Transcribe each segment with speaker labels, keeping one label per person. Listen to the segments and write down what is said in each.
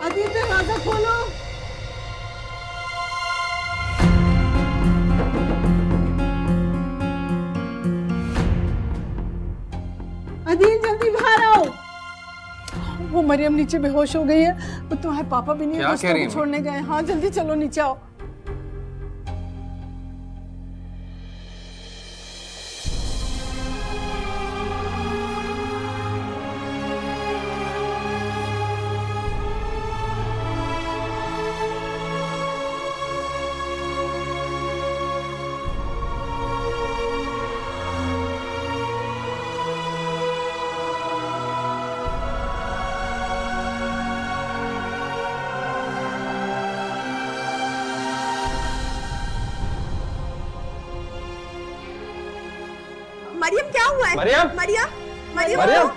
Speaker 1: अदील दरवाजा खोलो। अदील जल्दी बाहर आओ। वो मरियम नीचे बेहोश हो गई है, वो तुम्हारे पापा भी नहीं है, दोस्तों को छोड़ने गए। हाँ जल्दी चलो नीचे आओ।
Speaker 2: मरियम क्या हुआ है?
Speaker 3: मरियम
Speaker 2: मरियम मरियम
Speaker 3: मरियम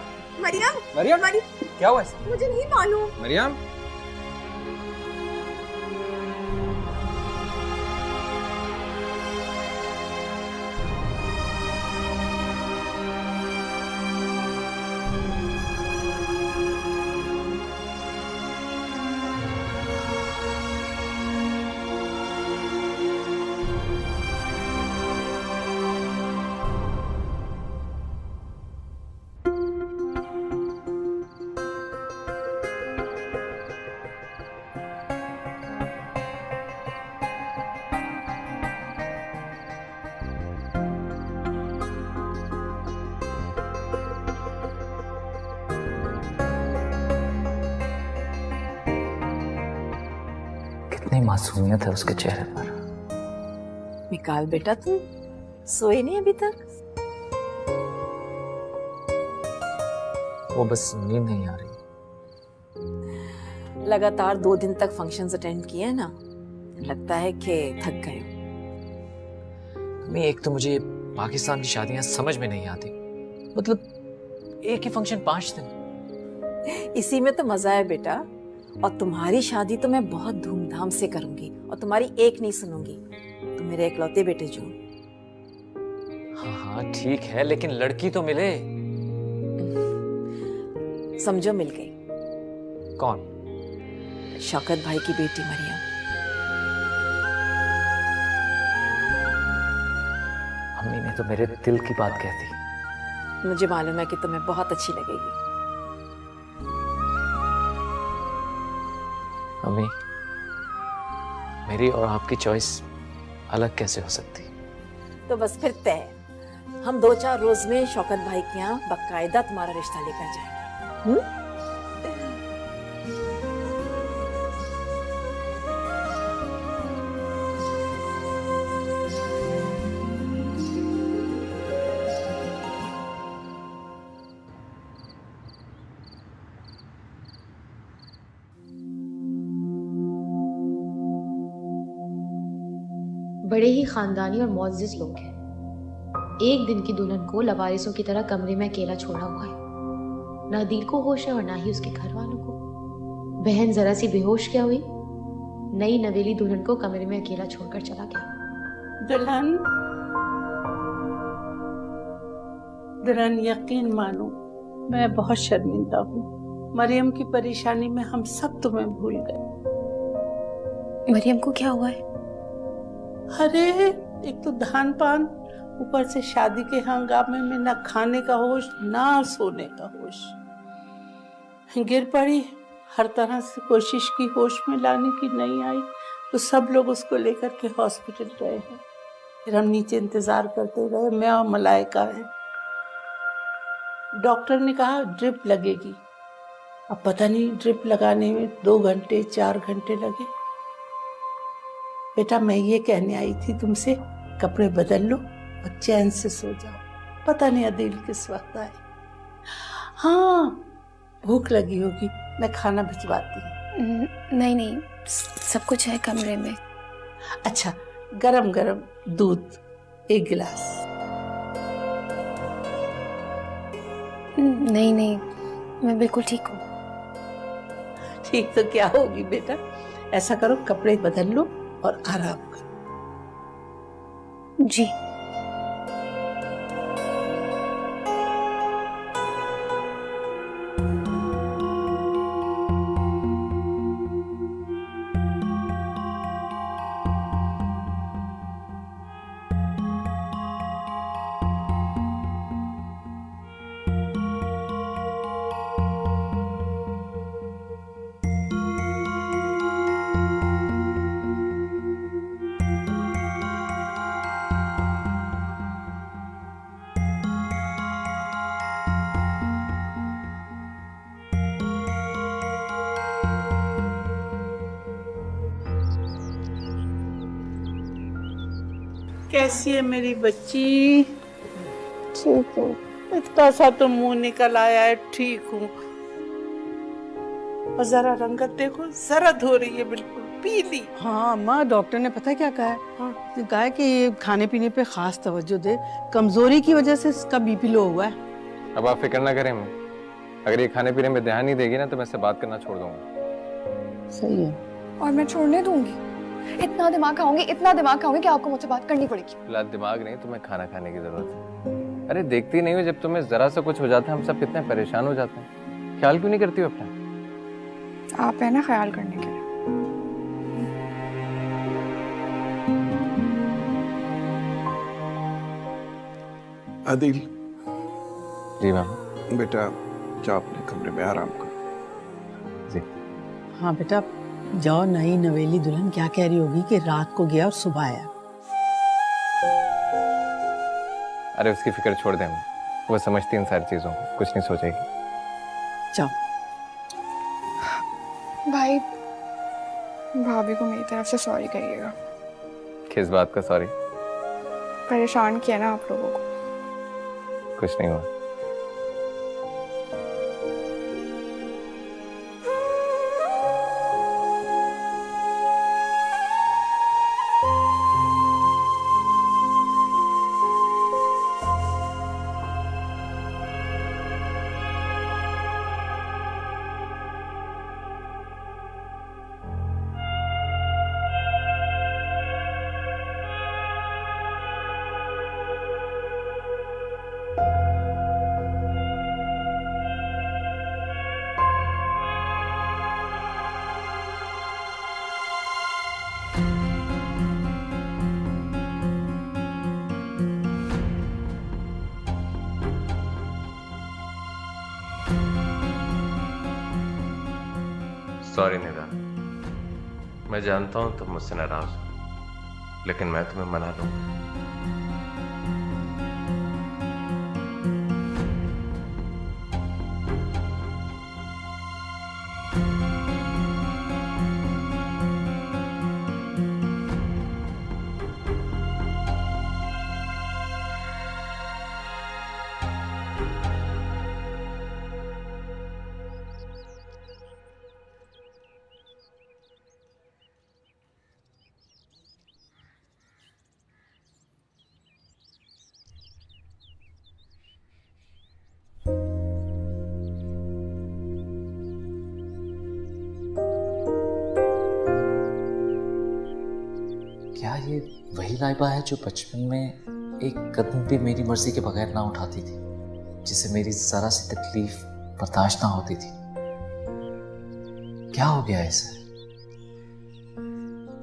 Speaker 2: मरियम
Speaker 3: मरियम
Speaker 2: मरियम
Speaker 3: क्या हुआ?
Speaker 2: मुझे नहीं मालूम।
Speaker 3: मरियम
Speaker 4: कितनी मासूमियत है उसके चेहरे पर।
Speaker 5: निकाल बेटा, तुम सोए नहीं अभी तक?
Speaker 4: वो बस नींद नहीं आ रही।
Speaker 5: लगातार 2 दिन तक फंक्शंस अटेंड किए ना, लगता है कि थक गए।
Speaker 4: मैं एक तो मुझे पाकिस्तान की शादियां समझ में नहीं आती, मतलब एक ही फंक्शन 5 दिन।
Speaker 5: इसी में तो मजा है बेटा। और तुम्हारी शादी तो मैं बहुत धूमधाम से करूंगी, और तुम्हारी एक नहीं सुनूंगी। तुम मेरे इकलौते बेटे जो।
Speaker 4: हाँ हाँ ठीक है, लेकिन लड़की तो मिले।
Speaker 5: समझो मिल गई।
Speaker 4: कौन?
Speaker 5: शौकत भाई की बेटी मरियम।
Speaker 4: अम्मी ने तो मेरे दिल की बात कह दी।
Speaker 5: मुझे मालूम है कि तुम्हें बहुत अच्छी लगेगी।
Speaker 4: अम्मी, मेरी और आपकी चॉइस अलग कैसे हो सकती?
Speaker 5: तो बस फिर तय। हम 2-4 रोज में शौकत भाई के यहाँ बाकायदा तुम्हारा रिश्ता लेकर जाएंगे।
Speaker 6: बड़े ही खानदानी और मुअज़्ज़िज़ लोग हैं। एक दिन की दुल्हन को लवारिसों की तरह कमरे में अकेला छोड़ा हुआ है। ना अदील को होश है और ना ही उसके घर वालों को। बहन जरा सी बेहोश क्या हुई, नई नवेली दुल्हन को कमरे में अकेला छोड़कर चला गया।
Speaker 1: दुल्हन यकीन मानो, मैं बहुत शर्मिंदा हूँ। मरियम की परेशानी में हम सब तुम्हें भूल गए।
Speaker 6: मरियम को क्या हुआ है?
Speaker 1: अरे एक तो धान पान, ऊपर से शादी के हंगामे में ना खाने का होश ना सोने का होश। गिर पड़ी, हर तरह से कोशिश की होश में लाने की, नहीं आई तो सब लोग उसको लेकर के हॉस्पिटल गए हैं। फिर हम नीचे इंतजार करते रहे, मैं और मलाइका है। डॉक्टर ने कहा ड्रिप लगेगी। अब पता नहीं ड्रिप लगाने में 2 घंटे 4 घंटे लगे। बेटा मैं ये कहने आई थी तुमसे, कपड़े बदल लो और चैन से सो जाओ। पता नहीं अदील किस वक्त आए। हाँ भूख लगी होगी, मैं खाना भिजवाती हूँ।
Speaker 6: नहीं नहीं, सब कुछ है कमरे में।
Speaker 1: अच्छा गरम गरम दूध 1 गिलास।
Speaker 6: नहीं नहीं, मैं बिल्कुल ठीक हूँ।
Speaker 1: ठीक तो क्या होगी बेटा, ऐसा करो कपड़े बदल लो और आराम करो।
Speaker 6: जी।
Speaker 1: कैसी है मेरी बच्ची?
Speaker 2: ठीक है।
Speaker 1: इतना सा तो मुंह निकल आया है, ठीक हूँ। और जरा रंगत देखो, जरद हो रही है, बिल्कुल पीली।
Speaker 3: हाँ अम्मा, डॉक्टर ने पता है क्या कहा है?
Speaker 1: हाँ।
Speaker 3: कहा है कि ये खाने पीने पे खास तवज्जो दे, कमजोरी की वजह से इसका बीपी लो हुआ है।
Speaker 7: अब आप फिक्र ना करें अम्मी, अगर ये खाने पीने में ध्यान नहीं देगी ना तो मैं इससे बात करना छोड़ दूंगा।
Speaker 3: सही है।
Speaker 2: और मैं छोड़ने दूंगी? इतना दिमाग खाऊंगी कि आपको मुझसे बात करनी पड़ेगी।
Speaker 7: फिलहाल दिमाग नहीं, तुम्हें खाना खाने की जरूरत है। अरे देखती नहीं हो, जब तुम्हें जरा सा कुछ हो जाता है हम सब कितने परेशान हो जाते हैं। ख्याल क्यों नहीं करती हो अपना?
Speaker 2: आप है ना ख्याल करने के लिए।
Speaker 8: आदिल,
Speaker 7: जी मामा।
Speaker 8: बेटा जाओ अपने कमरे में आराम करो।
Speaker 7: जी।
Speaker 3: हाँ बेटा जाओ, नई नवेली दुल्हन क्या कह रही होगी कि रात को गया और सुबह आया।
Speaker 7: अरे उसकी फिक्र छोड़ दें, वो समझती इन सारी चीजों को, कुछ नहीं सोचेगी।
Speaker 3: जाओ।
Speaker 2: भाई भाभी को मेरी तरफ से सॉरी कहिएगा।
Speaker 7: किस बात का सॉरी?
Speaker 2: परेशान किया ना आप लोगों को।
Speaker 7: कुछ नहीं हुआ। सॉरी निदा, मैं जानता हूं तुम मुझसे नाराज हो, लेकिन मैं तुम्हें मना लूंगा।
Speaker 4: क्या ये वही लाइबा है जो बचपन में एक कदम भी मेरी मर्जी के बगैर ना उठाती थी, जिसे मेरी जरा सी तकलीफ बर्दाश्त ना होती थी? क्या हो गया इसे?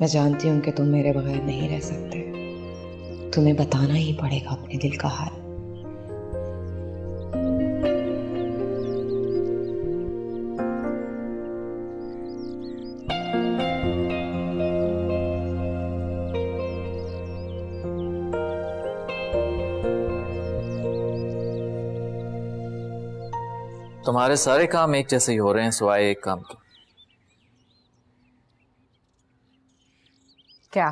Speaker 9: मैं जानती हूँ कि तुम मेरे बगैर नहीं रह सकते। तुम्हें बताना ही पड़ेगा अपने दिल का हाल।
Speaker 4: तुम्हारे सारे काम एक जैसे ही हो रहे हैं सिवाय एक काम के।
Speaker 5: क्या?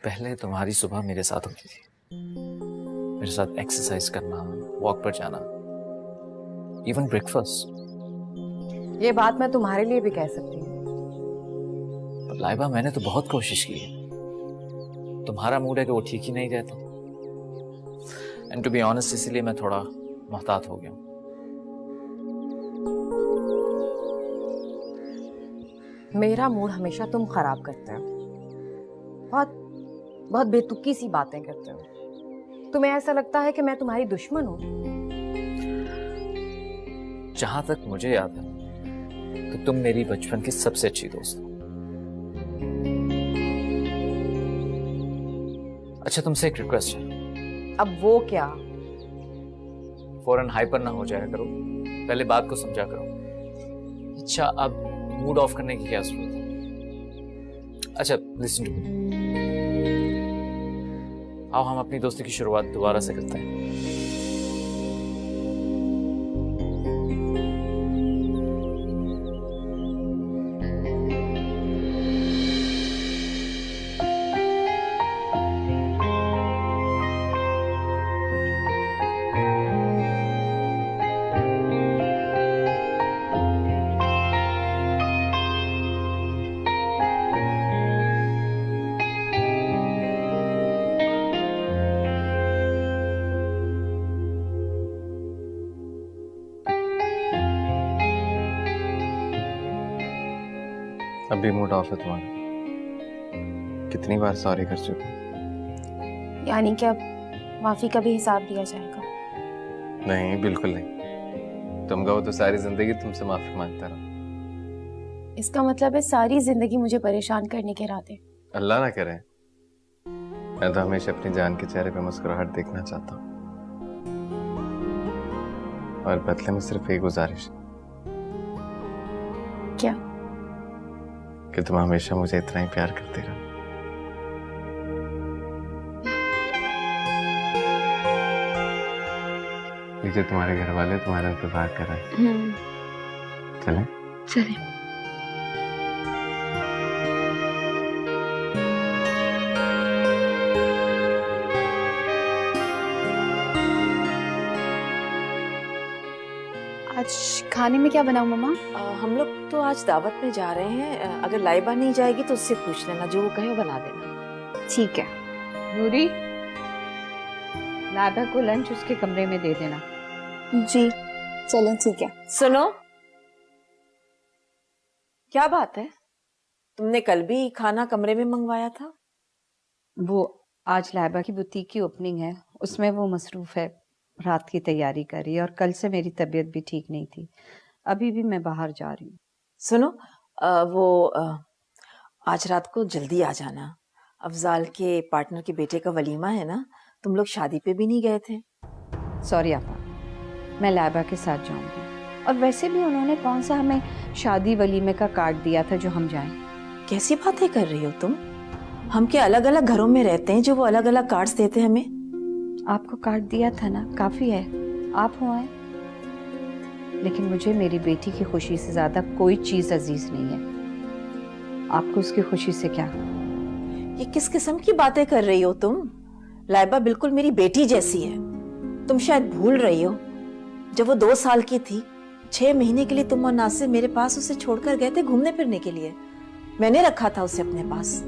Speaker 4: पहले तुम्हारी सुबह मेरे साथ होती थी, मेरे साथ एक्सरसाइज करना, वॉक पर जाना, इवन ब्रेकफास्ट।
Speaker 5: ये बात मैं तुम्हारे लिए भी कह सकती हूँ।
Speaker 4: लाइबा मैंने तो बहुत कोशिश की है, तुम्हारा मूड है कि वो ठीक ही नहीं रहता। एंड टू बी ऑनेस्ट इसीलिए मैं थोड़ा मोहतात हो गया।
Speaker 5: मेरा मूड हमेशा तुम खराब करते हो, बहुत बहुत बेतुकी सी बातें करते हो। तुम्हें ऐसा लगता है कि मैं तुम्हारी दुश्मन हूं?
Speaker 4: जहां तक मुझे याद है तो तुम मेरी बचपन की सबसे अच्छी दोस्त हो। अच्छा तुमसे एक रिक्वेस्ट है।
Speaker 5: अब वो क्या?
Speaker 4: फौरन हाइपर ना हो जाया करो, पहले बात को समझा करो। अच्छा अब मूड ऑफ करने की क्या जरूरत है? अच्छा लिसन टू मी, आओ हम अपनी दोस्ती की शुरुआत दोबारा से करते हैं।
Speaker 7: अभी मूड ऑफ है तुम्हारा? कितनी बार सॉरी कर चुका हूं?
Speaker 2: यानी कि अब माफी का भी हिसाब दिया जाएगा?
Speaker 7: नहीं, बिल्कुल नहीं। तुम कहो तो सारी जिंदगी तुमसे माफी मांगता रहा।
Speaker 2: इसका मतलब है सारी जिंदगी मुझे परेशान करने के इरादे?
Speaker 7: अल्लाह ना करे। मैं तो हमेशा अपनी जान के चेहरे पे मुस्कुराहट देखना चाहता हूँ, और बदले में सिर्फ एक गुजारिश।
Speaker 2: क्या?
Speaker 7: कि तुम हमेशा मुझे इतना ही प्यार करती रहो। नीचे तुम्हारे घर वाले तुम्हारा इंतजार कर रहे हैं। चलें?
Speaker 2: चलें। आज खाने में क्या बनाऊं मम्मा?
Speaker 10: हम लोग तो आज दावत में जा रहे हैं। अगर लाइबा नहीं जाएगी तो उससे पूछ लेना, जो वो कहे वो बना देना।
Speaker 2: ठीक है।
Speaker 3: नूरी, लाइबा को लंच उसके कमरे में दे देना।
Speaker 2: जी चलें, ठीक है।
Speaker 10: सुनो, क्या बात है? तुमने कल भी खाना कमरे में मंगवाया था?
Speaker 3: वो आज लाइबा की बुटीक की ओपनिंग है, उसमें वो मसरूफ है, रात की तैयारी कर रही है, और कल से मेरी तबीयत भी ठीक नहीं थी। अभी भी मैं बाहर जा रही हूँ।
Speaker 10: सुनो, आज रात को जल्दी आ जाना। अफजाल के पार्टनर के बेटे का वलीमा है ना, तुम लोग शादी पे भी नहीं गए थे।
Speaker 3: सॉरी आपा, मैं लाइबा के साथ जाऊंगी। और वैसे भी उन्होंने कौन सा हमें शादी वलीमे का कार्ड दिया था जो हम जाएं?
Speaker 10: कैसी बातें कर रही हो तुम? हम क्या अलग अलग घरों में रहते हैं जो वो अलग अलग कार्ड्स देते हैं हमें?
Speaker 3: आपको कार्ड दिया था ना, काफी है, आप हो आए। लेकिन मुझे मेरी बेटी की खुशी से ज्यादा कोई चीज अजीज नहीं है। आपको उसकी खुशी से क्या?
Speaker 10: ये किस किस्म की बातें कर रही हो तुम? लाइबा बिल्कुल मेरी बेटी जैसी है। तुम शायद भूल रही हो, जब वो 2 साल की थी, 6 महीने के लिए तुम और नासिर मेरे पास उसे छोड़कर गए थे घूमने फिरने के लिए। मैंने रखा था उसे अपने पास।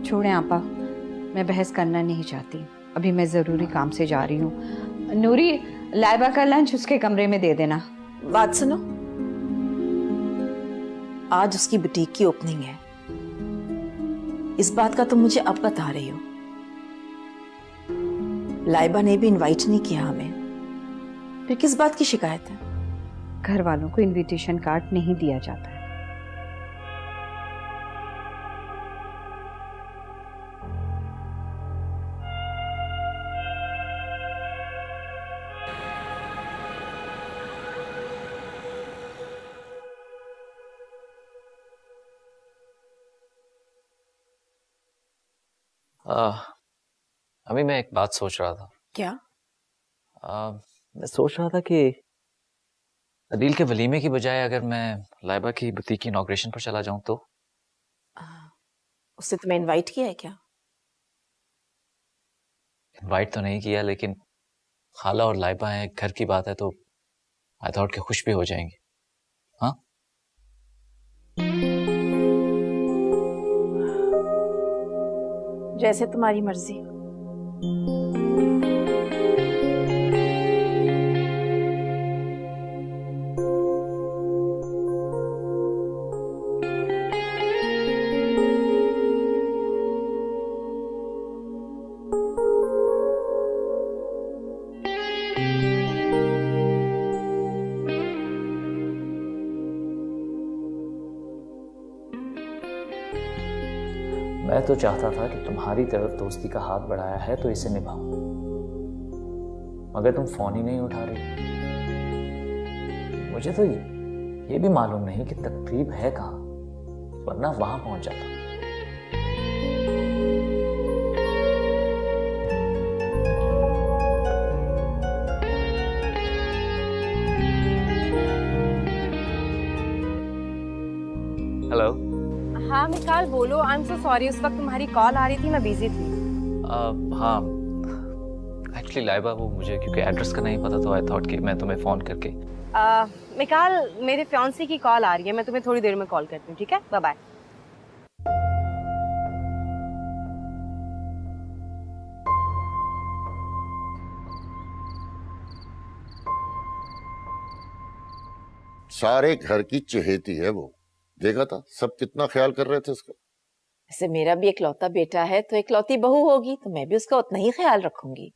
Speaker 3: छोड़ें आपा, मैं बहस करना नहीं चाहती। अभी मैं जरूरी काम से जा रही हूँ। नूरी, लाइबा का लंच उसके कमरे में दे देना।
Speaker 10: बात सुनो, आज उसकी बुटीक की ओपनिंग है। इस बात का तुम मुझे अब बता रही हो। लाइबा ने भी इनवाइट नहीं किया हमें, फिर किस बात की शिकायत है?
Speaker 3: घर वालों को इनविटेशन कार्ड नहीं दिया जाता है।
Speaker 4: अभी मैं एक बात सोच रहा था।
Speaker 10: क्या?
Speaker 4: मैं सोच रहा था कि अदील के वलीमे की बजाय अगर मैं लाइबा की बुटीक की इनॉग्रेशन पर चला जाऊं तो?
Speaker 10: उससे तुम्हें इनवाइट किया है क्या?
Speaker 4: इनवाइट तो नहीं किया, लेकिन खाला और लाइबा हैं, घर की बात है तो आई थॉट कि खुश भी हो जाएंगे। हाँ,
Speaker 10: जैसे तुम्हारी मर्जी।
Speaker 4: मैं तो चाहता था कि तुम्हारी तरफ दोस्ती का हाथ बढ़ाया है तो इसे निभाऊं, मगर तुम फोन ही नहीं उठा रही। मुझे तो ये भी मालूम नहीं कि तकरीब है कहाँ, वरना वहां पहुंच जाता। हेलो।
Speaker 5: हाँ मिकाल, बोलो। आई एम सो सॉरी, उस वक्त तुम्हारी कॉल आ रही थी, मैं बिजी थी।
Speaker 4: हाँ, एक्चुअली लाइबा वो मुझे क्योंकि एड्रेस का नहीं पता तो आई थॉट कि मैं तुम्हें फोन करके।
Speaker 5: मिकाल, मेरे फियांसी की कॉल आ रही है, मैं तुम्हें थोड़ी देर में कॉल करती हूँ, ठीक है? Bye bye.
Speaker 11: सारे घर की चहेती है वो, देखा था सब कितना ख्याल कर रहे थे उसका।
Speaker 10: वैसे मेरा भी इकलौता बेटा है तो इकलौती बहू होगी तो मैं भी उसका उतना ही ख्याल रखूंगी।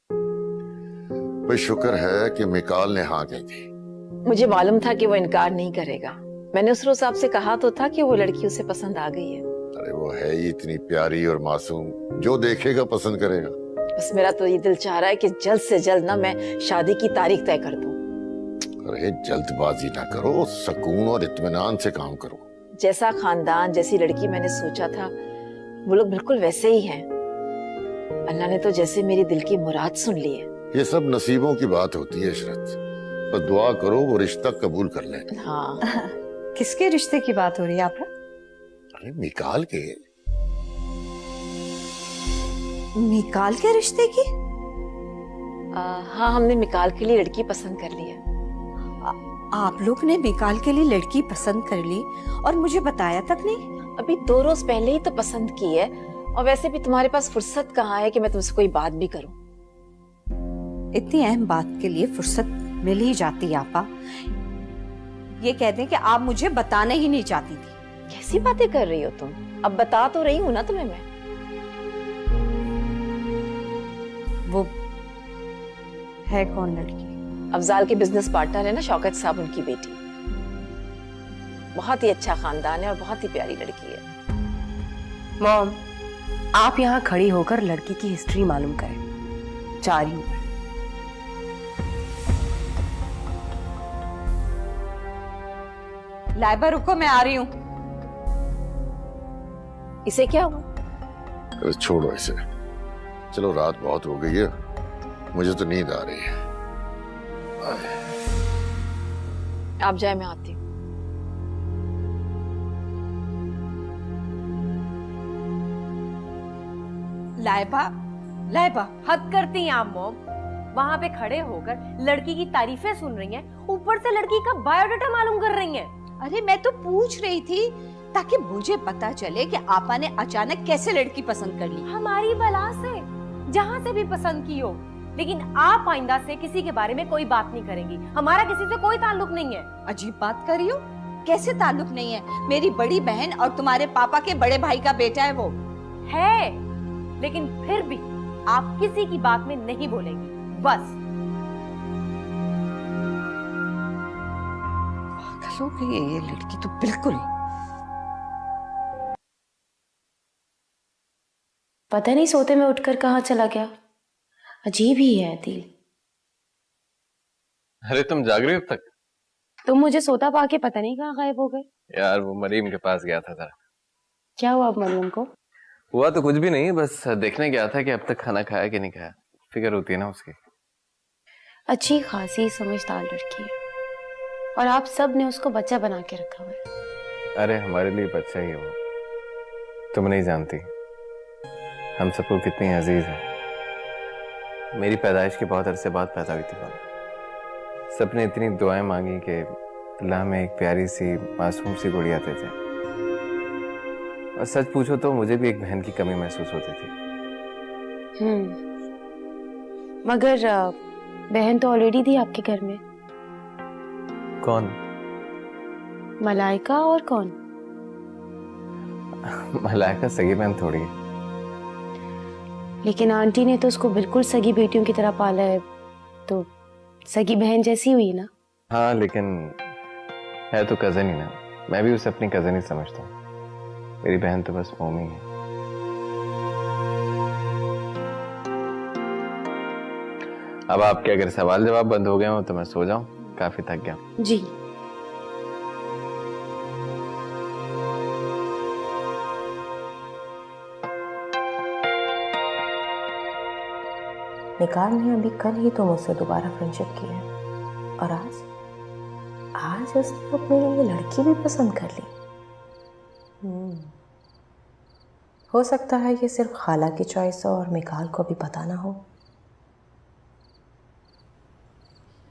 Speaker 11: भाई शुक्र है कि मिकाल ने हाँ कह दी।
Speaker 10: मुझे मालूम था कि वो इनकार नहीं करेगा। मैंने उस रोज आपसे कहा तो था कि वो लड़की उसे पसंद आ गई है।
Speaker 11: अरे वो है ही इतनी प्यारी और मासूम, जो देखेगा पसंद करेगा।
Speaker 10: बस मेरा तो ये दिल चाह रहा है कि जल्द से जल्द ना मैं शादी की तारीख तय कर दूं।
Speaker 11: अरे जल्दबाजी ना करो, सुकून और इत्मीनान से काम करो।
Speaker 10: जैसा खानदान जैसी लड़की मैंने सोचा था वो लोग बिल्कुल वैसे ही हैं। अल्लाह ने तो जैसे मेरी दिल की मुराद सुन ली है।
Speaker 11: ये सब नसीबों की बात होती है इशरत, पर दुआ करो वो रिश्ता कबूल कर ले।
Speaker 10: हाँ।
Speaker 3: किसके रिश्ते की बात हो रही है आपको?
Speaker 11: अरे मिकाल के।
Speaker 3: मिकाल के रिश्ते की?
Speaker 10: हाँ, हमने मिकाल के लिए लड़की पसंद कर ली है।
Speaker 3: आप लोग ने मिकाल के लिए लड़की पसंद कर ली और मुझे बताया तक नहीं?
Speaker 10: अभी 2 रोज पहले ही तो पसंद की है, और वैसे भी तुम्हारे पास फुर्सत कहाँ है कि मैं तुमसे कोई बात भी करूं।
Speaker 3: इतनी अहम बात के लिए फुर्सत मिल ही जाती है आपा। ये कह दें कि आप मुझे बताना ही नहीं चाहती थी।
Speaker 10: कैसी बातें कर रही हो तुम? अब बता तो रही हूँ ना तुम्हें मैं।
Speaker 3: वो है कौन लड़की?
Speaker 10: अफजाल के बिजनेस पार्टनर है ना शौकत साहब, उनकी बेटी। बहुत ही अच्छा खानदान है और बहुत ही प्यारी लड़की है।
Speaker 5: मॉम, आप यहाँ खड़ी होकर लड़की की हिस्ट्री मालूम करें। जा रही हूँ।
Speaker 3: लाइबा रुको, मैं आ रही हूँ।
Speaker 10: इसे क्या हुआ?
Speaker 11: अरे छोड़ो इसे, चलो रात बहुत हो गई है, मुझे तो नींद आ रही है।
Speaker 10: आप जाए, मैं आती हूँ।
Speaker 3: लाइबा, लाइबा
Speaker 5: हद करती हैं आप मॉम। वहाँ पे खड़े होकर लड़की की तारीफें सुन रही हैं, ऊपर से लड़की का बायोडाटा मालूम कर रही हैं।
Speaker 3: अरे मैं तो पूछ रही थी ताकि मुझे पता चले कि आपा ने अचानक कैसे लड़की पसंद कर ली।
Speaker 5: हमारी बला से, जहाँ से भी पसंद की हो, लेकिन आप आइंदा से किसी के बारे में कोई बात नहीं करेंगी। हमारा किसी से कोई ताल्लुक नहीं है।
Speaker 3: अजीब बात कर रही हो। कैसे ताल्लुक नहीं है? मेरी बड़ी बहन और तुम्हारे पापा के बड़े भाई का बेटा है वो।
Speaker 5: है, लेकिन फिर भी आप किसी की बात में नहीं बोलेंगी, बस।
Speaker 3: पागल हो गई है ये लड़की तो बिल्कुल।
Speaker 6: पता नहीं सोते में उठकर कहाँ चला गया। अजीब ही है दिल।
Speaker 7: अरे तुम जाग रही हो अब तक?
Speaker 6: तुम मुझे सोता पाके पता नहीं कहाँ गायब हो गए।
Speaker 7: यार वो मरीम के पास गया था जरा।
Speaker 6: क्या हुआ अब मरियम को?
Speaker 7: हुआ तो कुछ भी नहीं, बस देखने गया था कि अब तक खाना खाया कि नहीं खाया। फिक्र होती है ना उसकी।
Speaker 6: अच्छी खासी समझदार लड़की है और आप सब ने उसको बच्चा बना के रखा हुआ है।
Speaker 7: अरे हमारे लिए बच्चा ही है वो, तुम नहीं जानती हम सबको कितनी अजीज है। मेरी पैदाइश के बहुत अरसे बाद पैदा हुई थी वो। सबने इतनी दुआएं मांगी कि अल्लाह में एक प्यारी सी मासूम सी गुड़िया दे दे। और सच पूछो तो मुझे भी एक बहन की कमी महसूस होती थी।
Speaker 6: मगर बहन तो ऑलरेडी थी आपके घर में।
Speaker 7: कौन?
Speaker 6: मलाइका। और कौन?
Speaker 7: मलाइका सगी बहन थोड़ी है।
Speaker 6: लेकिन आंटी ने तो उसको बिल्कुल सगी बेटियों की तरह पाला है, तो सगी बहन जैसी हुई ना।
Speaker 7: हाँ लेकिन है तो कजन ही ना। मैं भी उसे अपनी कजन ही समझता हूँ। मेरी बहन तो बस मोमी है। अब आपके अगर सवाल जवाब बंद हो गए हो तो मैं सो जाऊं, काफी थक गया
Speaker 6: जी।
Speaker 12: निकाल ने अभी कल ही तो मुझसे दोबारा फ्रेंडशिप की है और आज उसने अपने लिए लड़की भी पसंद कर ली। हो सकता है ये सिर्फ खाला की चॉइस हो और मिकाल को भी पता ना हो।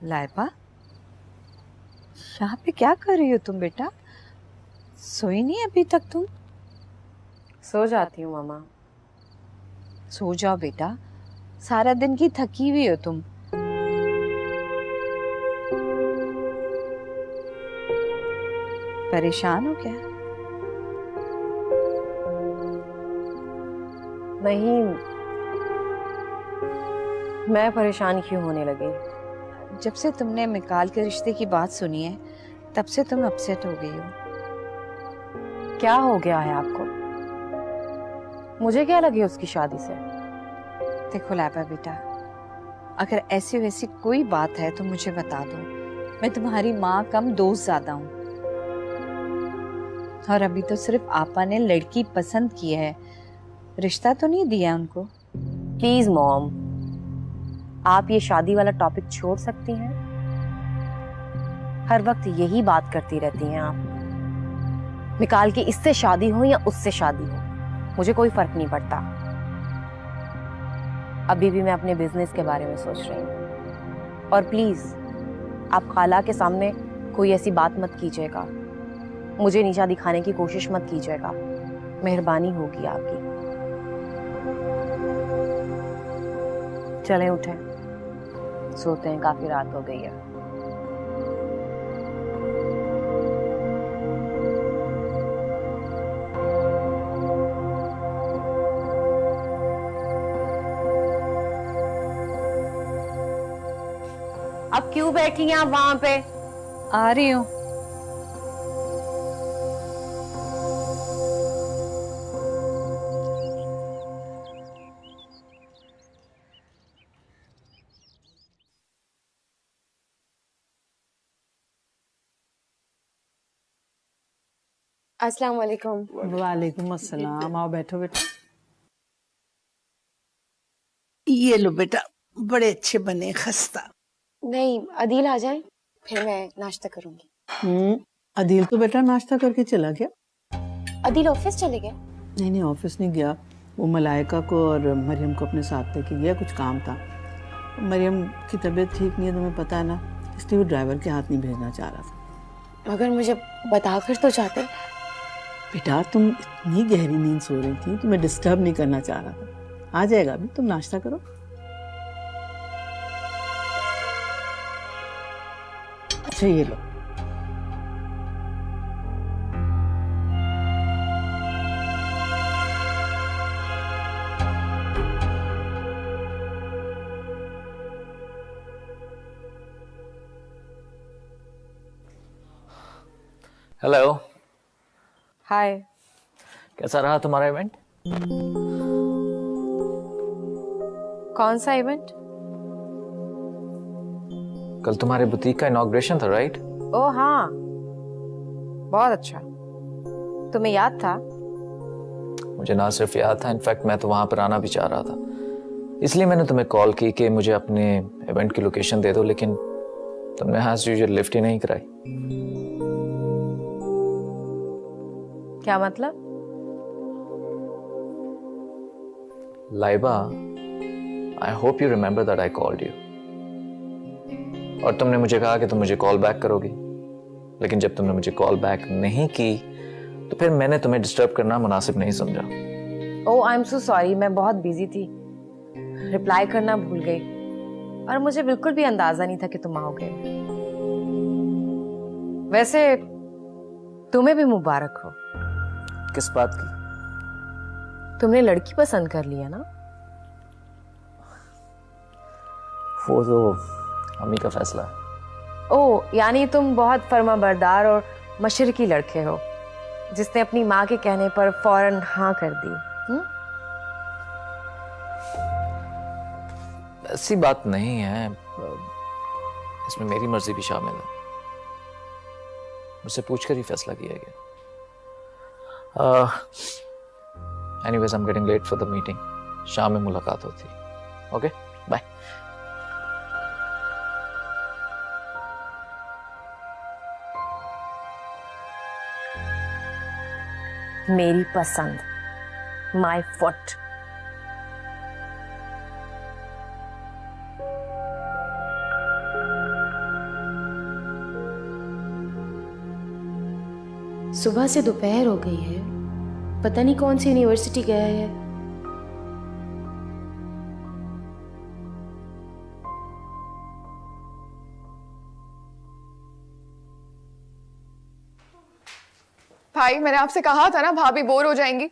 Speaker 3: लाइबा, यहाँ पे क्या कर रही हो तुम बेटा? सोई नहीं अभी तक तुम?
Speaker 5: सो जाती हूँ मामा।
Speaker 3: सो जाओ बेटा, सारा दिन की थकी हुई हो तुम। परेशान हो क्या?
Speaker 5: नहीं, मैं परेशान क्यों होने लगी?
Speaker 3: जब से तुमने मिकाल के रिश्ते की बात सुनी है तब से तुम अपसेट हो गई हो।
Speaker 5: क्या हो गया है आपको? मुझे क्या लगी उसकी शादी से?
Speaker 3: देखो लाइबा बेटा, अगर ऐसी वैसी कोई बात है तो मुझे बता दो। मैं तुम्हारी माँ कम दोस्त ज्यादा हूँ। और अभी तो सिर्फ आपा ने लड़की पसंद की है, रिश्ता तो नहीं दिया उनको।
Speaker 5: प्लीज मॉम, आप ये शादी वाला टॉपिक छोड़ सकती हैं? हर वक्त यही बात करती रहती हैं आप। मिकाल की इससे शादी हो या उससे शादी हो, मुझे कोई फर्क नहीं पड़ता। अभी भी मैं अपने बिजनेस के बारे में सोच रही हूँ। और प्लीज आप खाला के सामने कोई ऐसी बात मत कीजिएगा, मुझे नीचा दिखाने की कोशिश मत कीजिएगा, मेहरबानी होगी आपकी। चलें उठें, सोते हैं, काफी रात हो गई है। अब क्यों बैठी हैं आप वहां पे?
Speaker 3: आ रही हूँ।
Speaker 5: अस्सलाम वालेकुम।
Speaker 1: वालेकुम अस्सलाम। आओ बैठो बेटा। ये लो बेटा, बड़े अच्छे बने, खस्ता।
Speaker 6: नहीं, अदील आ जाए फिर मैं नाश्ता करूंगी।
Speaker 1: अदील तो बेटा नाश्ता करके चला गया।
Speaker 6: अदील ऑफिस चले गए?
Speaker 1: नहीं, ऑफिस नहीं गया, वो मलाइका को और मरियम को अपने साथ लेके गया, कुछ काम था। मरियम की तबीयत ठीक नहीं है, तुम्हें पता है ना, इसलिए वो ड्राइवर के हाथ नहीं भेजना चाह रहा था।
Speaker 6: मगर मुझे बताकर तो चाहते।
Speaker 1: बेटा तुम इतनी गहरी नींद सो रही थी, तुम्हें डिस्टर्ब नहीं करना चाह रहा था। आ जाएगा अभी, तुम नाश्ता करो। अच्छा ये लो।
Speaker 4: हेलो।
Speaker 5: हाय।
Speaker 4: कैसा रहा तुम्हारा इवेंट?
Speaker 5: कौन सा इवेंट?
Speaker 4: कल तुम्हारे बुटीक का इनॉग्रेशन था, राइट?
Speaker 5: ओह हाँ, बहुत अच्छा। तुम्हें याद था?
Speaker 4: मुझे ना सिर्फ याद था, इनफैक्ट मैं तो वहां पर आना भी चाह रहा था, इसलिए मैंने तुम्हें कॉल की कि मुझे अपने इवेंट की लोकेशन दे दो, लेकिन तुमने एज यूजुअल लिफ्ट ही नहीं कराई।
Speaker 5: क्या मतलब?
Speaker 4: Laiba, I hope you remember that I called you, और तुमने मुझे कहा कि तुम मुझे कॉल बैक करोगी, लेकिन जब तुमने मुझे कॉल बैक नहीं की तो फिर मैंने तुम्हें डिस्टर्ब करना मुनासिब नहीं समझा।
Speaker 5: ओह आई एम सो सॉरी, मैं बहुत बिजी थी, रिप्लाई करना भूल गई, और मुझे बिल्कुल भी अंदाजा नहीं था कि तुम आओगे। वैसे तुम्हें भी मुबारक हो।
Speaker 4: किस बात की?
Speaker 5: तुमने लड़की पसंद कर लिया ना?
Speaker 4: वो तो अम्मी का फैसला है।
Speaker 5: ओह, यानी तुम बहुत फर्माबरदार और मशरकी लड़के हो, जिसने अपनी माँ के कहने पर फौरन हाँ कर दी।
Speaker 4: ऐसी बात नहीं है, इसमें मेरी मर्जी भी शामिल है, मुझसे पूछकर ही फैसला किया गया। Anyways I am getting late for the meeting, शाम में मुलाकात होती है। Okay bye.
Speaker 5: मेरी पसंद, माय फुट।
Speaker 6: सुबह से दोपहर हो गई है, पता नहीं कौन सी यूनिवर्सिटी गया है।
Speaker 2: भाई मैंने आपसे कहा था ना, भाभी बोर हो जाएंगी।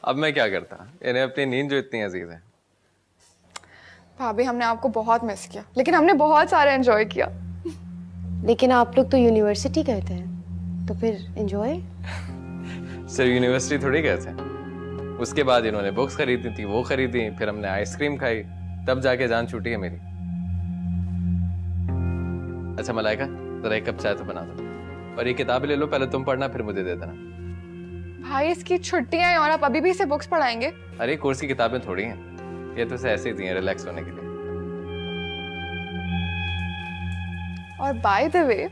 Speaker 7: अब मैं क्या करता, इन्हें अपनी नींद जो इतनी अजीज है।
Speaker 2: भाभी हमने आपको बहुत मिस किया, लेकिन हमने बहुत सारा एंजॉय किया।
Speaker 12: लेकिन आप लोग तो यूनिवर्सिटी गए थे, तो फिर एंजॉय?
Speaker 7: सिर्फ यूनिवर्सिटी थोड़ी गए थे, उसके बाद इन्होंने बुक्स खरीदी थी, वो खरीदी, फिर हमने आइसक्रीम खाई, तब जाके जान छूटी है मेरी। अच्छा मलाइका, जरा एक कप चाय तो बना दो, और ये किताब ले लो, पहले तुम पढ़ना फिर मुझे दे देना।
Speaker 2: भाई इसकी छुट्टियां हैं और आप अभी भी इसे बुक्स पढ़ाएंगे?
Speaker 7: अरे कोर्स की किताबें थोड़ी हैं, ये तो ऐसे ही दी हैं रिलैक्स होने के लिए।
Speaker 2: और बाय द वे,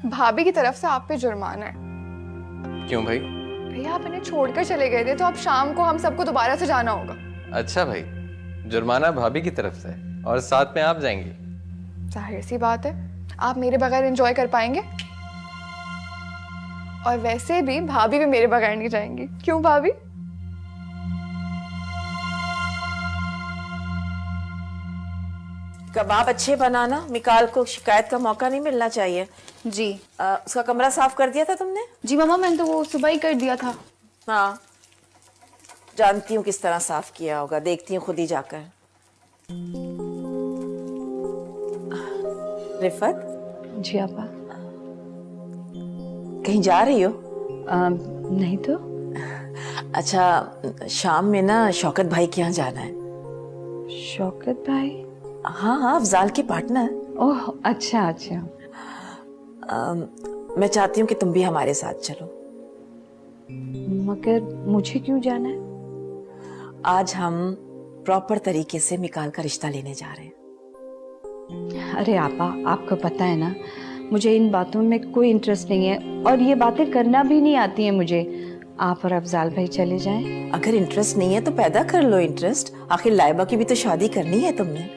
Speaker 2: भाभी की तरफ से आप पे जुर्माना है।
Speaker 7: क्यों भाई?
Speaker 2: भैया आप इन्हें छोड़कर चले गए थे, तो अब शाम को हम सबको दोबारा से जाना होगा।
Speaker 7: अच्छा भाई, जुर्माना भाभी की तरफ से और साथ में आप जाएंगी?
Speaker 2: जाहिर सी बात है, आप मेरे बगैर एंजॉय कर पाएंगे? और वैसे भी भाभी भी मेरे बगैर नहीं जाएंगी, क्यों भाभी?
Speaker 10: कबाब अच्छे बनाना, मिकाल को शिकायत का मौका नहीं मिलना चाहिए।
Speaker 2: जी।
Speaker 10: उसका कमरा साफ कर दिया था तुमने?
Speaker 2: जी मामा, मैंने तो वो सुबह ही कर दिया था।
Speaker 10: हाँ, जानती हूँ किस तरह साफ किया होगा, देखती हूँ खुद ही जाकर। रिफत?
Speaker 3: जी आपा।
Speaker 10: कहीं जा रही हो?
Speaker 3: नहीं तो।
Speaker 10: अच्छा, शाम में ना शौकत भाई के यहाँ जाना है।
Speaker 3: शौकत भाई?
Speaker 10: हाँ हाँ, अफजाल के पार्टनर।
Speaker 3: ओह अच्छा अच्छा।
Speaker 10: मैं चाहती हूँ कि तुम भी हमारे साथ चलो।
Speaker 3: मगर मुझे क्यों जाना है?
Speaker 10: आज हम प्रॉपर तरीके से मिकाल का रिश्ता लेने जा रहे हैं।
Speaker 3: अरे आपा, आपको पता है ना, मुझे इन बातों में कोई इंटरेस्ट नहीं है और ये बातें करना भी नहीं आती हैं मुझे। आप और अफजाल भाई चले जाएं।
Speaker 10: अगर इंटरेस्ट नहीं है तो पैदा कर लो इंटरेस्ट। आखिर लाइबा की भी तो शादी करनी है तुमने।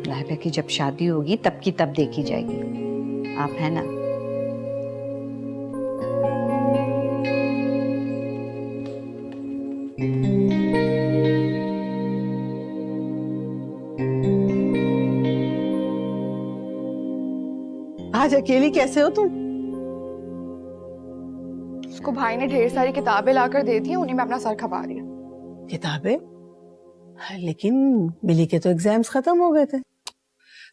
Speaker 3: लाइबा की जब शादी होगी तब की तब देखी जाएगी। आप है ना?
Speaker 1: आज अकेली कैसे हो तुम?
Speaker 2: उसको भाई ने ढेर सारी किताबें लाकर दे दी, उन्हीं में अपना सर खपा दिया।
Speaker 1: किताबें? लेकिन बिली के तो एग्जाम्स खत्म हो गए थे।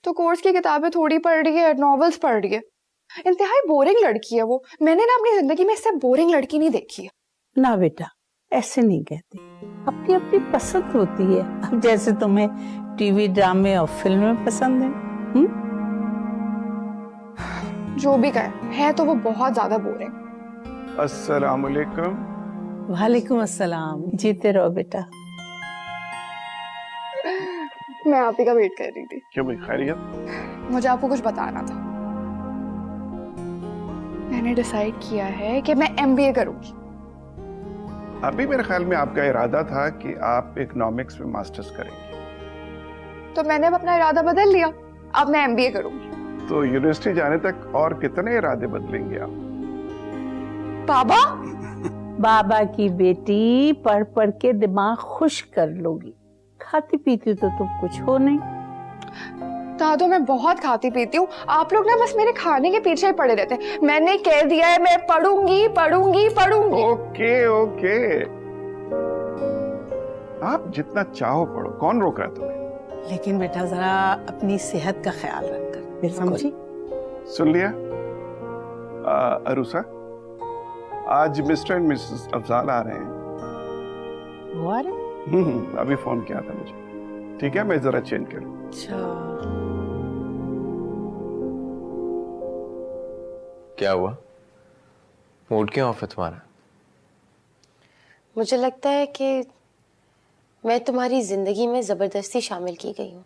Speaker 2: तो कोर्स की किताबें थोड़ी पढ़ रही है, नॉवेल्स पढ़ रही है। इंतहाई बोरिंग लड़की है वो। मैंने ना अपनी जिंदगी में इससे बोरिंग लड़की नहीं देखी है।
Speaker 1: ना बेटा, ऐसे नहीं कहती, अपनी अपनी पसंद होती है। अब जैसे तुम्हें टीवी ड्रामे और फिल्में पसंद है।
Speaker 2: जो भी कहे, है तो वो बहुत ज्यादा बोरिंग।
Speaker 8: अस्सलाम वालेकुम।
Speaker 1: वालेकुम अस्सलाम। जीते रहो बेटा।
Speaker 2: मैं आप ही का वेट कर रही थी।
Speaker 8: क्यों भाई, खैरियत?
Speaker 2: मुझे आपको कुछ बताना था। मैंने डिसाइड किया है कि मैं MBA करूंगी।
Speaker 8: अभी मेरे ख्याल में आपका इरादा था कि आप इकोनॉमिक्स में मास्टर्स करेंगी।
Speaker 2: तो मैंने अब अपना इरादा बदल लिया, अब मैं MBA करूंगी।
Speaker 8: तो यूनिवर्सिटी जाने तक और कितने इरादे बदलेंगे आप?
Speaker 2: बाबा?
Speaker 1: बाबा की बेटी, पढ़ पढ़ के दिमाग खुश कर लोगी। खाती पीती तो तुम कुछ हो नहीं।
Speaker 2: दादू मैं बहुत खाती पीती हूँ, आप लोग ना बस मेरे खाने के पीछे ही पड़े रहते हैं। मैंने कह दिया है मैं पढ़ूंगी पढ़ूंगी पढ़ूंगी।
Speaker 8: ओके ओके, आप जितना चाहो पढ़ो, कौन रोक रहा है तुम्हें?
Speaker 1: लेकिन बेटा जरा अपनी सेहत का ख्याल रखकर, समझी?
Speaker 8: सुन लिया? अरुसा, आज मिस्टर एंड मिसेस अफजाल आ रहे हैं।
Speaker 1: वो आ रहे?
Speaker 8: अभी फोन किया था मुझे। ठीक है, मैं जरा चेंज करूं।
Speaker 1: अच्छा,
Speaker 7: क्या हुआ? मूड क्यों ऑफ है तुम्हारा?
Speaker 12: मुझे लगता है कि मैं तुम्हारी जिंदगी में जबरदस्ती शामिल की गई हूँ।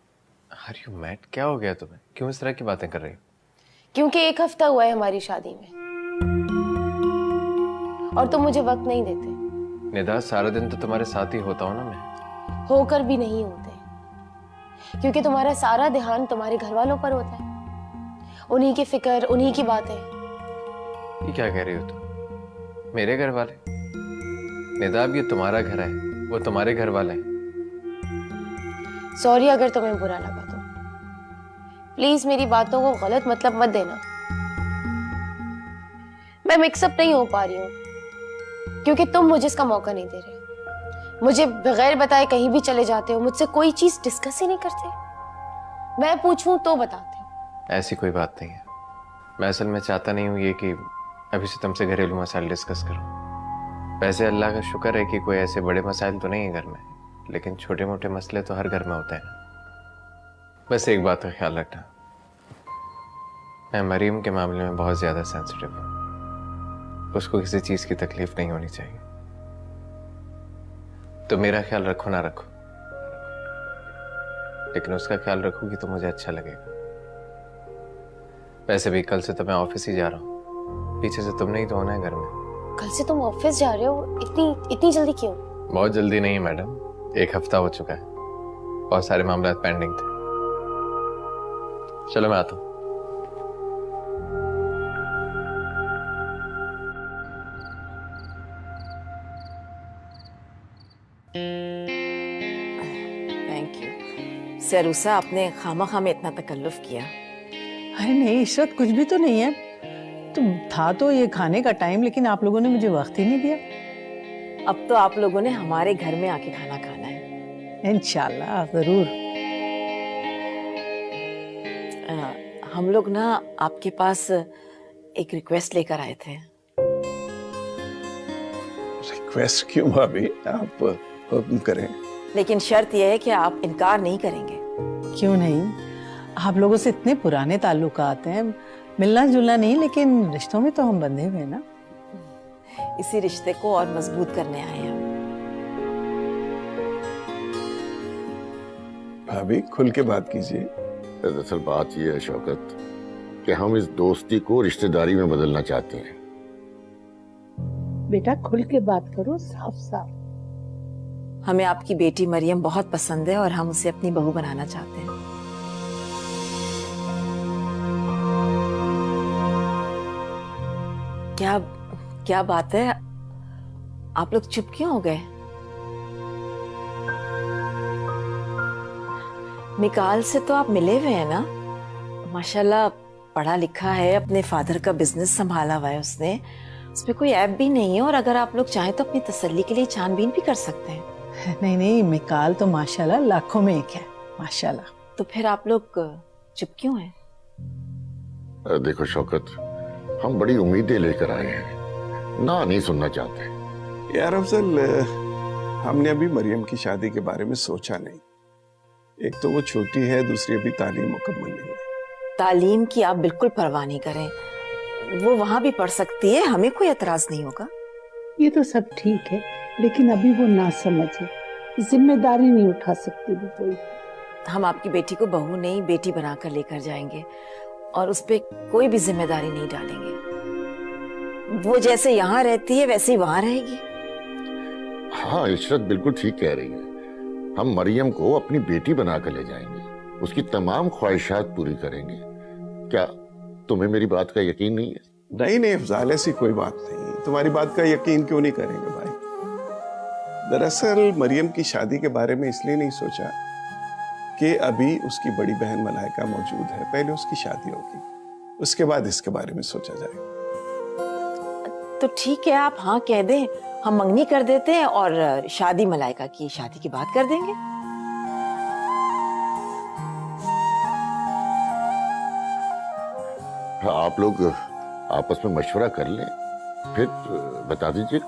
Speaker 7: Are you mad? क्या हो गया तुम्हें? क्यों इस तरह की बातें कर रही हो?
Speaker 12: क्योंकि 1 हफ्ता हुआ है हमारी शादी में और तुम मुझे वक्त नहीं देते।
Speaker 7: निदा, सारा दिन तो तुम्हारे साथ ही होता हूँ ना मैं।
Speaker 12: होकर भी नहीं होते, क्योंकि तुम्हारा सारा ध्यान तुम्हारे घर वालों पर होता है। उन्हीं की फिक्र, उन्हीं की बातें।
Speaker 7: ये क्या कह रही हो तुम? मेरे घर वाले? निदा, अब ये तुम्हारा घर है, वो तुम्हारे घर वाले हैं।
Speaker 12: सॉरी अगर तुम्हें बुरा लगा तो। प्लीज मेरी बातों को गलत मतलब मत देना। मैं मिक्सअप नहीं हो पा रही हूँ क्योंकि तुम मुझे इसका मौका नहीं दे रहे।
Speaker 6: मुझे बगैर बताए कहीं भी चले जाते हो, मुझसे कोई चीज डिस्कस ही नहीं करते। मैं पूछूं तो बताते हो।
Speaker 7: ऐसी कोई बात नहीं है। मैं असल में चाहता नहीं हूँ ये कि अभी से तुमसे घरेलू मसाइल डिस्कस करूँ। वैसे अल्लाह का शुक्र है कि कोई ऐसे बड़े मसाइल तो नहीं है घर में, लेकिन छोटे मोटे मसले तो हर घर में होते हैं। बस एक बात का ख्याल रखना, मैं मरीम के मामले में बहुत ज्यादा सेंसिटिव हूँ। उसको किसी चीज की तकलीफ नहीं होनी चाहिए। तो मेरा ख्याल रखो ना रखो, लेकिन उसका ख्याल रखोगी तो मुझे अच्छा लगेगा। वैसे भी कल से तो मैं ऑफिस ही जा रहा हूँ, पीछे से तुमने ही तो होना है घर में।
Speaker 6: कल से तुम ऑफिस जा रहे हो? इतनी जल्दी क्यों?
Speaker 7: बहुत जल्दी नहीं मैडम, 1 हफ्ता हो चुका है, बहुत सारे मामला पेंडिंग थे। चलो मैं आता हूँ।
Speaker 10: Thank you. सरूसा, आपने खामा में इतना तकल्लुफ किया।
Speaker 1: अरे नहीं इशरत, कुछ भी तो नहीं है। तुम था तो ये खाने का टाइम, लेकिन आप लोगों ने मुझे वक्त ही नहीं दिया।
Speaker 10: अब तो आप लोगों ने हमारे घर में आके खाना खाना है।
Speaker 1: इंशाल्लाह जरूर।
Speaker 10: हम लोग ना आपके पास एक रिक्वेस्ट लेकर आए थे।
Speaker 8: रिक्वेस्ट क्यों भाभी, आप हुक्म करें।
Speaker 10: लेकिन शर्त यह है कि आप इनकार नहीं करेंगे।
Speaker 1: क्यों नहीं, आप लोगों से इतने पुराने ताल्लुकात हैं, मिलना जुलना नहीं लेकिन रिश्तों में तो हम बंधे हुए हैं ना।
Speaker 10: इसी रिश्ते को और मजबूत करने आए हैं।
Speaker 8: भाभी खुल के बात कीजिए।
Speaker 11: दरअसल बात यह है शौकत कि हम इस दोस्ती को रिश्तेदारी में बदलना चाहते हैं।
Speaker 1: बेटा खुल के बात करो, साफ साफ।
Speaker 10: हमें आपकी बेटी मरियम बहुत पसंद है और हम उसे अपनी बहू बनाना चाहते हैं। क्या बात है, आप लोग चुप क्यों हो गए? मिकाल से तो आप मिले हुए हैं ना? माशाल्लाह पढ़ा लिखा है, अपने फादर का बिजनेस संभाला हुआ है उसने, उसमें कोई ऐप भी नहीं है। और अगर आप लोग चाहें तो अपनी तसल्ली के लिए छानबीन भी कर सकते हैं।
Speaker 1: नहीं, मिकाल तो माशाल्लाह लाखों में एक है, माशाल्लाह।
Speaker 10: तो फिर आप लोग चुप क्यों हैं?
Speaker 11: देखो शौकत, हम बड़ी उम्मीदें लेकर आए हैं, ना नहीं सुनना चाहते।
Speaker 8: यार अफजल, हमने अभी मरियम की शादी के बारे में सोचा नहीं। एक तो वो छोटी है, दूसरी अभी तालीम मुकम्मल नहीं है।
Speaker 10: तालीम की आप बिल्कुल परवाह नहीं करें, वो वहां भी पढ़ सकती है, हमें कोई एतराज नहीं होगा।
Speaker 1: ये तो सब ठीक है, लेकिन अभी वो ना समझे, जिम्मेदारी नहीं उठा सकती वो कोई।
Speaker 10: हम आपकी बेटी को बहू नहीं बेटी बनाकर लेकर जाएंगे और उस पे कोई भी जिम्मेदारी नहीं डालेंगे। वो जैसे यहाँ रहती है वैसे ही वहां रहेगी।
Speaker 11: हाँ इशरत बिल्कुल ठीक कह रही है। हम मरियम को अपनी बेटी बनाकर ले जाएंगे, उसकी तमाम ख्वाहिशात पूरी करेंगे। क्या तुम्हें मेरी बात का यकीन नहीं है?
Speaker 8: नहीं अफजाल, ऐसी कोई बात नहीं। तुम्हारी बात का यकीन क्यों नहीं करेंगे भाई? दरअसल मरियम की शादी के बारे में इसलिए नहीं सोचा कि अभी उसकी बड़ी बहन मलाइका मौजूद है। पहले उसकी शादी होगी, उसके बाद इसके बारे में सोचा जाएगा।
Speaker 10: तो ठीक है, आप हाँ कह दें, हम मंगनी कर देते हैं और शादी मलाइका की शादी की बात कर देंगे।
Speaker 11: आप लोग आपस में मशवरा कर लें, फिर बता दीजिए।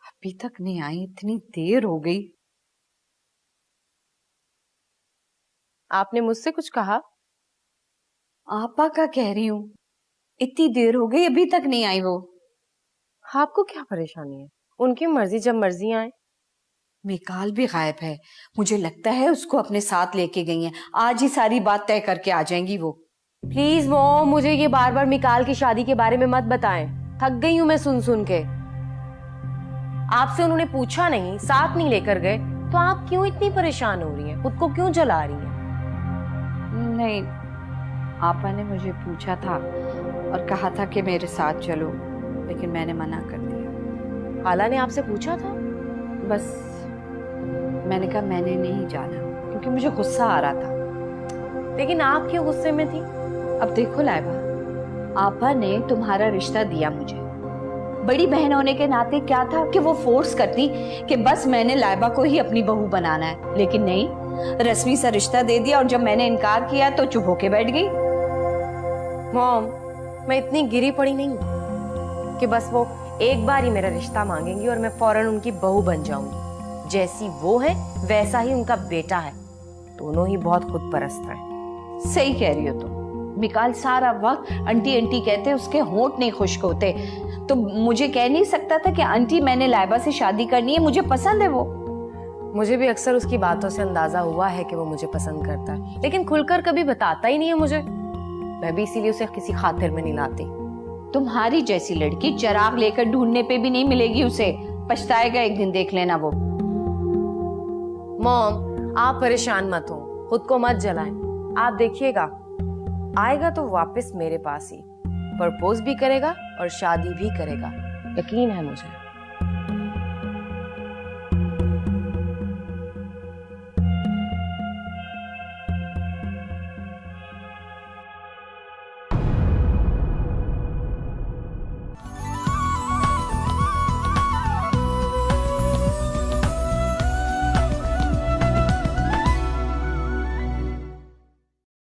Speaker 3: अभी तक नहीं आई, इतनी देर हो गई।
Speaker 5: आपने मुझसे कुछ कहा?
Speaker 3: आपा का कह रही हूँ, इतनी देर हो गई अभी तक नहीं आई वो।
Speaker 5: आपको क्या परेशानी है? उनकी मर्जी, जब मर्जी आए।
Speaker 3: मिकाल भी गायब है, मुझे लगता है उसको अपने साथ लेके गई हैं। आज ही सारी बात तय करके आ जाएंगी वो।
Speaker 5: प्लीज मॉम, मुझे ये बार बार मिकाल की शादी के बारे में मत बताएं, थक गई हूं मैं सुन सुन के। आपसे उन्होंने पूछा नहीं, साथ नहीं लेकर गए, तो आप क्यों इतनी परेशान हो रही हैं? खुद को क्यों जला रही हैं?
Speaker 3: नहीं, आपा ने मुझे पूछा था और कहा था कि मेरे साथ चलो, लेकिन मैंने मना कर दिया।
Speaker 5: खाला ने आपसे पूछा था?
Speaker 3: बस मैंने कहा मैंने नहीं जाना, क्योंकि मुझे गुस्सा आ रहा था।
Speaker 5: लेकिन आप क्यों गुस्से में थी?
Speaker 3: अब देखो लाइबा, आपा ने तुम्हारा रिश्ता दिया मुझे, बड़ी बहन होने के नाते क्या था कि वो फोर्स करती कि बस मैंने लाइबा को ही अपनी बहू बनाना है, लेकिन नहीं, रस्मी सा रिश्ता दे दिया और जब मैंने इनकार किया तो चुप होके बैठ गई।
Speaker 5: मॉम, मैं इतनी गिरी पड़ी नहीं हूँ कि बस वो एक बार ही मेरा रिश्ता मांगेंगी और मैं फौरन उनकी बहू बन जाऊंगी। जैसी वो है वैसा ही उनका बेटा है, दोनों ही बहुत खुद परस्त हैं।
Speaker 3: सही कह रही हो तुम। मिकाल सारा वक्त आंटी आंटी कहते, उसके होंठ नहीं खुश्क होते, तो मुझे कह नहीं सकता था कि आंटी मैंने लाइबा से शादी करनी है, मुझे पसंद है वो।
Speaker 5: मुझे भी अक्सर उसकी बातों से अंदाजा हुआ है कि वो मुझे पसंद करता है, लेकिन खुलकर कभी बताता ही नहीं है मुझे। मैं भी इसीलिए उसे किसी खातिर में नहीं लाती।
Speaker 3: तुम्हारी जैसी लड़की चिराग लेकर ढूंढने पे भी नहीं मिलेगी उसे, पछताएगा एक दिन, देख लेना वो।
Speaker 5: मॉम, आप परेशान मत हो, खुद को मत जलाएं। आप देखिएगा, आएगा तो वापस मेरे पास ही, प्रपोज भी करेगा और शादी भी करेगा, यकीन है मुझे।